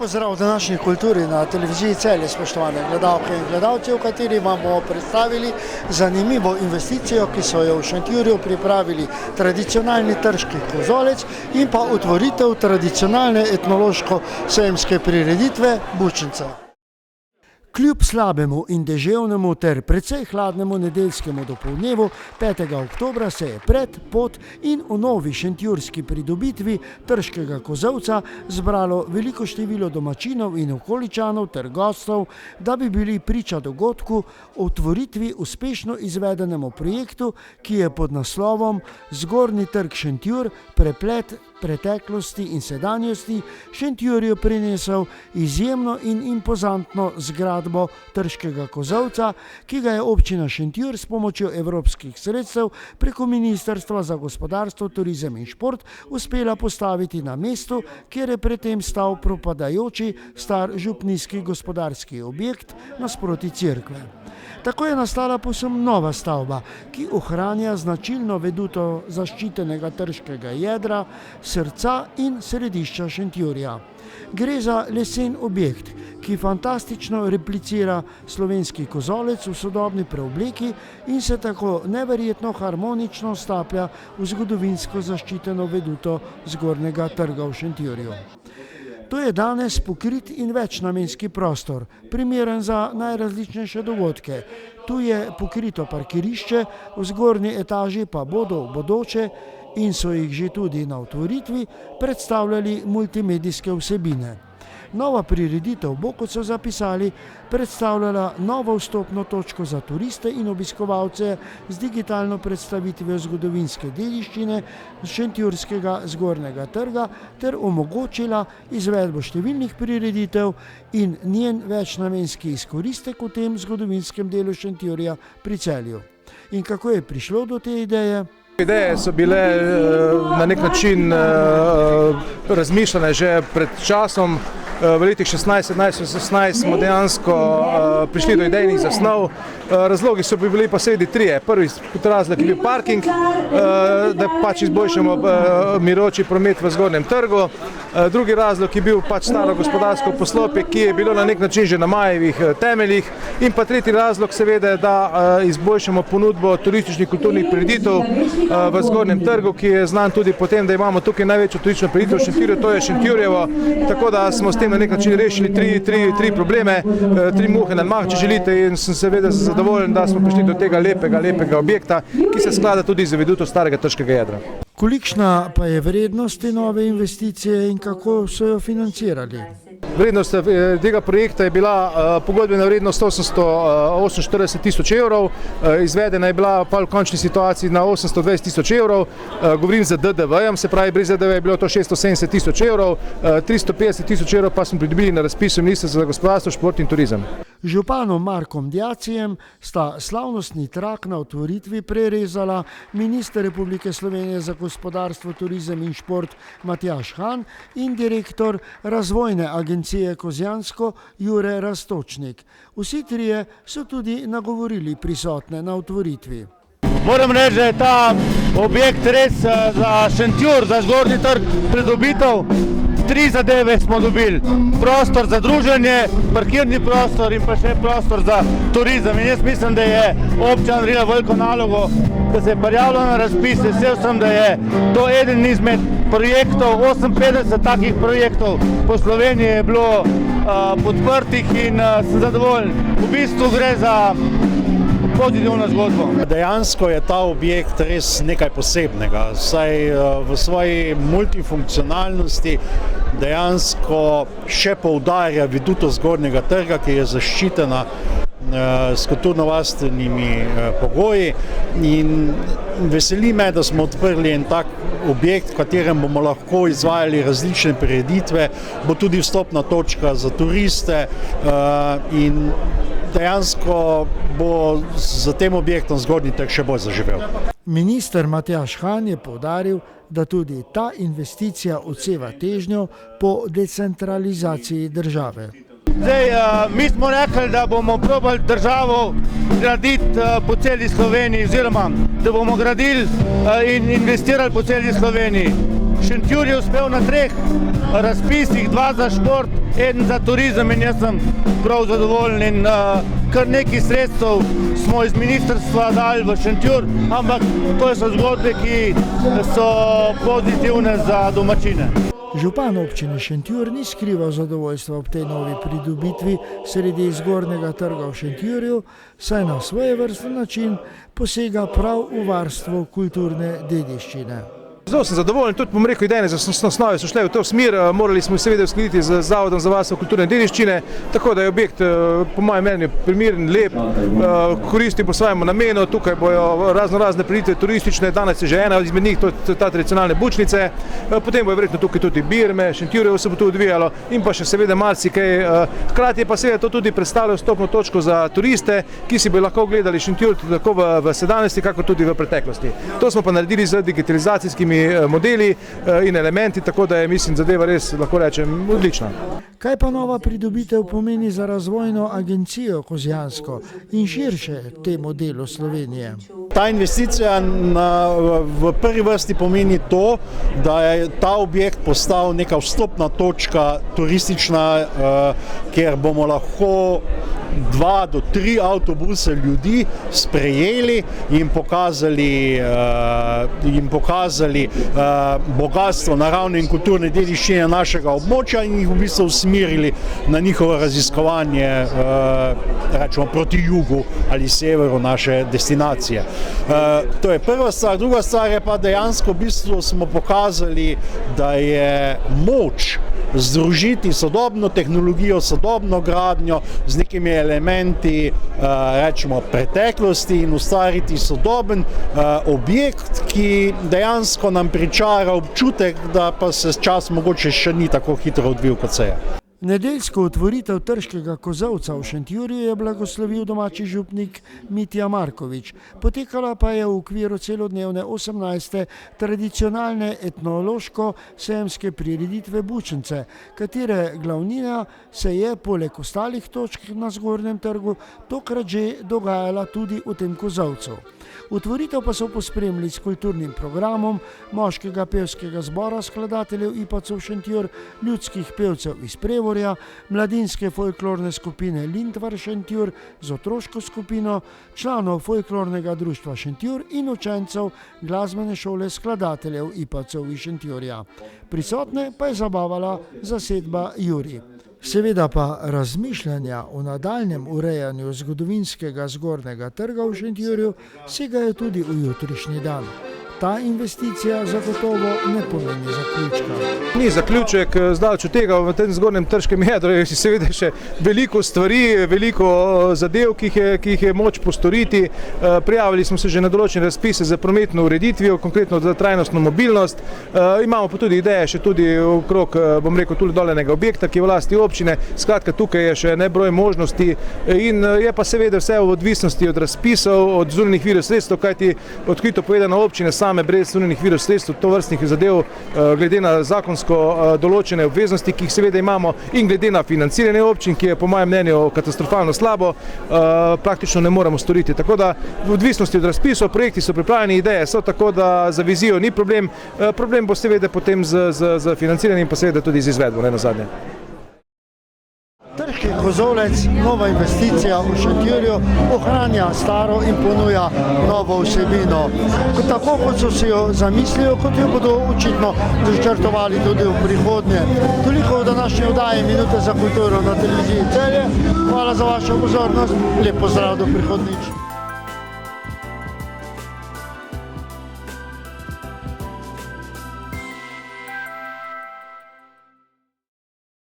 pozdrav v današnji kulturi na televiziji Celje, spoštovane gledalke in gledalci, v kateri vam bomo predstavili zanimivo investicijo, ki so jo v Šentjurju pripravili tradicionalni trški kozolec in pa otvoritev tradicionalne etnološko-sejemske prireditve Bučnica. Kljub slabemu in deževnemu ter precej hladnemu nedeljskemu dopoldnevu 5. oktobra se je pred, pod in v novi šentjurski pridobitvi trškega kozolca zbralo veliko število domačinov in okoličanov ter gostov, da bi bili priča dogodku o otvoritvi uspešno izvedenemu projektu, ki je pod naslovom Zgornji trg Šentjur, preplet preteklosti in sedanjosti Šentjurju prinesel izjemno in impozantno zgradbo trškega kozolca, ki ga je občina Šentjur s pomočjo evropskih sredstev preko Ministrstva za gospodarstvo, turizem in šport uspela postaviti na mestu, kjer je predtem stal propadajoči star župnijski gospodarski objekt nasproti cerkve. Tako je nastala povsem nova stavba, ki ohranja značilno veduto zaščitenega trškega jedra, srca in središča Šentjurja. Gre za lesen objekt, ki fantastično replicira slovenski kozolec v sodobni preobleki in se tako neverjetno harmonično staplja v zgodovinsko zaščiteno veduto Zgornjega trga v Šentjurju. To je danes pokrit in večnamenski prostor, primeren za najrazličnejše dogodke. Tu je pokrito parkirišče, v zgornji etaži pa bodo v bodoče, in so jih že tudi na otvoritvi, predstavljali multimedijske vsebine. Nova prireditev bo, kot so zapisali, predstavljala novo vstopno točko za turiste in obiskovalce z digitalno predstavitvijo zgodovinske dediščine Šentjurskega Zgornjega trga ter omogočila izvedbo številnih prireditev in njen večnamenski izkoristek v tem zgodovinskem delu Šentjurja pri Celju. In kako je prišlo do te ideje? Ideje so bile na nek način razmišljene že pred časom. V letih 16-17 smo dejansko prišli do idejnih zasnov. Razlogi so bili pa sredi trije. Prvi razlog je bil parking, da pač izboljšamo miroči promet v Zgornjem trgu. Drugi razlog je bil pač staro gospodarsko poslopje, ki je bilo na nek način že na majevih temeljih. In pa tretji razlog seveda, da izboljšamo ponudbo turističnih kulturnih prireditev v Zgornjem trgu, ki je znan tudi po tem, da imamo tukaj največjo turistično prireditev v Šentjurju, to je Šentjurjevo. Tako da smo s tem na nek način rešili tri probleme, tri muhe na mah, če želite, in sem seveda zadovoljen, da smo prišli do tega lepega objekta, ki se sklada tudi z veduto starega trškega jedra. Kolikšna pa je vrednost te nove investicije in kako so jo financirali? Vrednost tega projekta je bila pogodbena vrednost 848 tisoč evrov, izvedena je bila pa v končni situaciji na 820 tisoč evrov, govorim za DDV-jem, se pravi brez DDV je bilo to 670 tisoč evrov, 350 tisoč evrov pa smo pridobili na razpisu Ministrstva za gospodarstvo, šport in turizem. Županom Markom Djacijem sta slavnostni trak na otvoritvi prerezala minister Republike Slovenije za gospodarstvo, turizem in šport Matjaž Han in direktor razvojne agencije Kozjansko Jure Rastočnik. Vsi trije so tudi nagovorili prisotne na otvoritvi. Moram reči, da je ta objekt res za Šentjur, za Zgornji trg pridobitev. Tri zadeve smo dobili. Prostor za druženje, parkirni prostor in pa še prostor za turizem. In jaz mislim, da je občina naredila veliko nalogo, da se je prijavila na razpis. Vesel sem, da je to eden izmed projektov, 58 takih projektov po Sloveniji je bilo podprtih in sem zadovoljen. V bistvu gre za pozitivno zgodbo. Dejansko je ta objekt res nekaj posebnega, saj v svoji multifunkcionalnosti dejansko še poudarja veduto Zgornjega trga, ki je zaščitena s kulturnovarstvenimi pogoji, in veseli me, da smo odprli en tak objekt, v katerem bomo lahko izvajali različne prireditve, bo tudi vstopna točka za turiste in dejansko bo z tem objektom Zgornji trg še bolj zaživel. Minister Matjaž Han je poudaril, da tudi ta investicija odseva težnjo po decentralizaciji države. Zdaj, mi smo rekli, da bomo probali državo graditi po celi Sloveniji, oziroma da bomo gradili in investirali po celi Sloveniji. Šentjur je uspel na 3 razpisih, 2 za šport, 1 za turizem in jaz sem prav zadovoljen in kar nekaj sredstev smo iz ministrstva dali v Šentjur, ampak to so zgodbe, ki so pozitivne za domačine. Župan občine Šentjur ni skrival zadovoljstva ob tej novi pridobitvi sredi Zgornjega trga v Šentjurju, saj na svojevrsten način posega prav v varstvo kulturne dediščine. Zelo sem zadovoljen, tudi bom rekel, idejne zasnove so šle v to smer, morali smo seveda uskladiti z Zavodom za varstvo kulturne dediščine, tako da je objekt po mojem mnenju primeren, lep, koristi po svojemu namenu, tukaj bojo razne prireditve turistične, danes je že ena izmed njih, to je ta tradicionalne bučnice, potem bojo verjetno tukaj tudi birme, Šentjurjevo se bo tu odvijalo in pa še seveda marsikaj, hkrati pa seveda to tudi predstavlja vstopno točko za turiste, ki si bojo lahko gledali Šentjur tako v sedanjosti, kako tudi v preteklosti. To smo pa naredili z digitalizacijskimi modeli in elementi, tako da je, mislim, zadeva res, lahko rečem, odlična. Kaj pa nova pridobitev pomeni za razvojno agencijo Kozjansko in širše temu delu Slovenije? Ta investicija v prvi vrsti pomeni to, da je ta objekt postal neka vstopna točka turistična, kjer bomo lahko 2 do 3 avtobuse ljudi sprejeli in pokazali bogatstvo naravne in kulturne dediščine našega območja in jih v bistvu usmerili na njihovo raziskovanje, rečemo, proti jugu ali severu naše destinacije. To je prva stvar. Druga stvar je pa dejansko v bistvu smo pokazali, da je moč združiti sodobno tehnologijo, sodobno gradnjo z nekimi elementi, rečemo, preteklosti in ustvariti sodoben objekt, ki dejansko nam pričara občutek, da pa se čas mogoče še ni tako hitro odvil, kot se je. Nedeljsko otvoritev Trškega kozolca v Šentjurju je blagoslovil domači župnik Mitja Markovič. Potekala pa je v okviru celodnevne 18. tradicionalne etnološko-sejemske prireditve Bučnice, katere glavnina se je poleg ostalih točk na Zgornjem trgu tokrat že dogajala tudi v tem kozolcu. Otvoritev pa so pospremili s kulturnim programom moškega pevskega zbora skladateljev Ipacov Šentjur, ljudskih pevcev iz Prevorja, mladinske folklorne skupine Lindvar Šentjur z otroško skupino, članov folklornega društva Šentjur in učencev glasbene šole skladateljev Ipacov iz Šentjurja. Prisotne pa je zabavala zasedba Juri. Seveda pa razmišljanja o nadaljnjem urejanju zgodovinskega Zgornjega trga v Šentjurju segajo tudi v jutrišnji dan. Ta investicija zagotovo ne pomeni zaključka. Ni zaključek, zdaleč od tega v tem zgornjem trškem jedru je seveda še veliko stvari, veliko zadev, ki jih je moč postoriti. Prijavili smo se že na določene razpise za prometno ureditvijo, konkretno za trajnostno mobilnost. Imamo pa tudi ideje še tudi okrog, bom rekel, tudi dolenega objekta, ki je v lasti občine. Skratka, tukaj je še nebroj možnosti in je pa seveda vse v odvisnosti od razpisov, od zunanjih virov sredstev, kajti odkrito povedano občine brez zunanjih virov sredstev tovrstnih zadev, glede na zakonsko določene obveznosti, ki jih seveda imamo, in glede na financiranje občin, ki je po mojem mnenju katastrofalno slabo, praktično ne moremo storiti. Tako da v odvisnosti od razpisov, projekti so pripravljeni, ideje so, tako da za vizijo ni problem. Problem bo seveda potem z financiranjem in pa seveda tudi z izvedbo, ne nazadnje. Trški kozolec, nova investicija v Šentjurju, ohranja staro in ponuja novo vsebino. Tako kot so si jo zamislili, kot jo bodo očitno načrtovali tudi v prihodnje. Toliko v današnji oddaji Minute za kulturo na televiziji Celje. Hvala za vašo pozornost, lep pozdrav do prihodnjič.